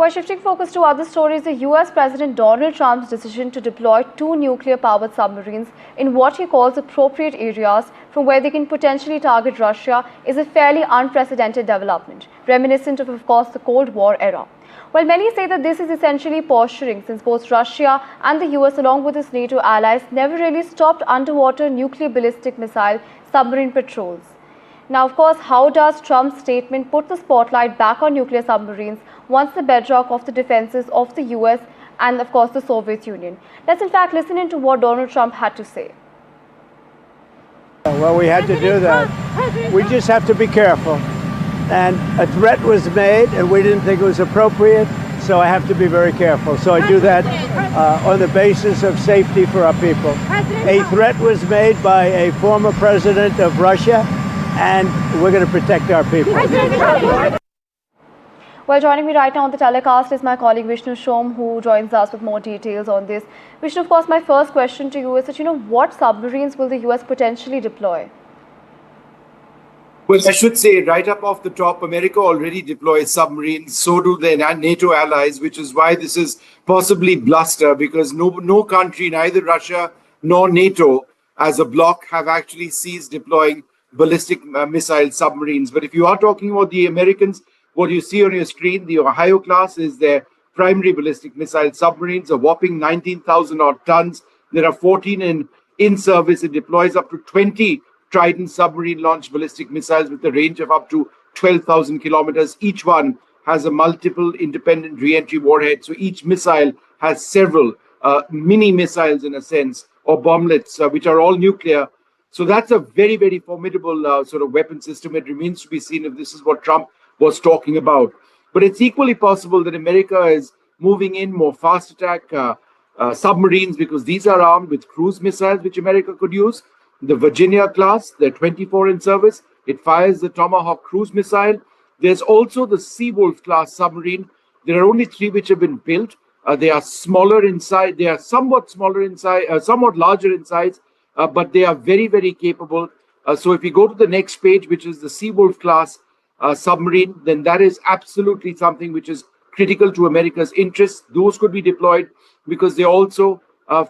While shifting focus to other stories, the US President Donald Trump's decision to deploy 2 nuclear-powered submarines in what he calls appropriate areas from where they can potentially target Russia is a fairly unprecedented development, reminiscent of course, the Cold War era. While many say that this is essentially posturing, since both Russia and the US, along with its NATO allies, never really stopped underwater nuclear ballistic missile submarine patrols. Now, of course, how does Trump's statement put the spotlight back on nuclear submarines, once the bedrock of the defenses of the US and, of course, the Soviet Union? Let's in fact listen into what Donald Trump had to say. Well, we had to do that. We just have to be careful. And a threat was made, and we didn't think it was appropriate, so I have to be very careful. So I do that on the basis of safety for our people. A threat was made by a former president of Russia, and we're going to protect our people. Well, joining me right now on the telecast is my colleague Vishnu Shom, who joins us with more details on this. Vishnu, of course, my first question to you is that, what submarines will the US potentially deploy? Well, I should say right up off the top, America already deploys submarines. So do their NATO allies, which is why this is possibly bluster, because no country, neither Russia nor NATO as a bloc, have actually ceased deploying ballistic missile submarines. But if you are talking about the Americans, what you see on your screen, the Ohio class is their primary ballistic missile submarines, a whopping 19,000 odd tons. There are 14 in service. It deploys up to 20 Trident submarine launched ballistic missiles with a range of up to 12,000 kilometers. Each one has a multiple independent re-entry warhead. So each missile has several mini missiles, in a sense, or bomblets, which are all nuclear. So that's a very, very formidable sort of weapon system. It remains to be seen if this is what Trump was talking about. But it's equally possible that America is moving in more fast attack submarines, because these are armed with cruise missiles, which America could use. The Virginia class, there are 24 in service. It fires the Tomahawk cruise missile. There's also the Seawolf class submarine. There are only 3 which have been built. They are smaller inside. They are somewhat smaller inside, somewhat larger in size, but they are very, very capable. So if you go to the next page, which is the Seawolf class submarine, then that is absolutely something which is critical to America's interests. Those could be deployed because they also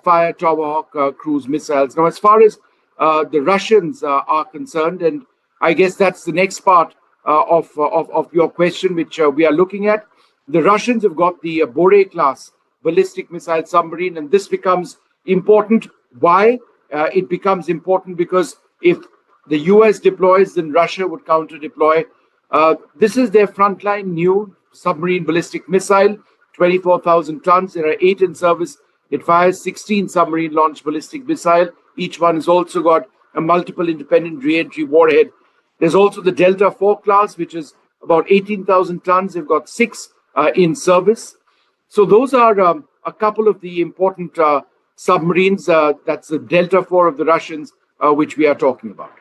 fire Tomahawk cruise missiles. Now, as far as the Russians are concerned, and I guess that's the next part of your question, which we are looking at. The Russians have got the Bore class ballistic missile submarine, and this becomes important. Why? It becomes important because if the US deploys, then Russia would counter deploy. This is their frontline new submarine ballistic missile, 24,000 tons. There are 8 in service. It fires 16 submarine launched ballistic missile. Each one has also got a multiple independent re-entry warhead. There's also the Delta IV class, which is about 18,000 tons. They've got 6 in service. So those are a couple of the important submarines. That's the Delta IV of the Russians, which we are talking about.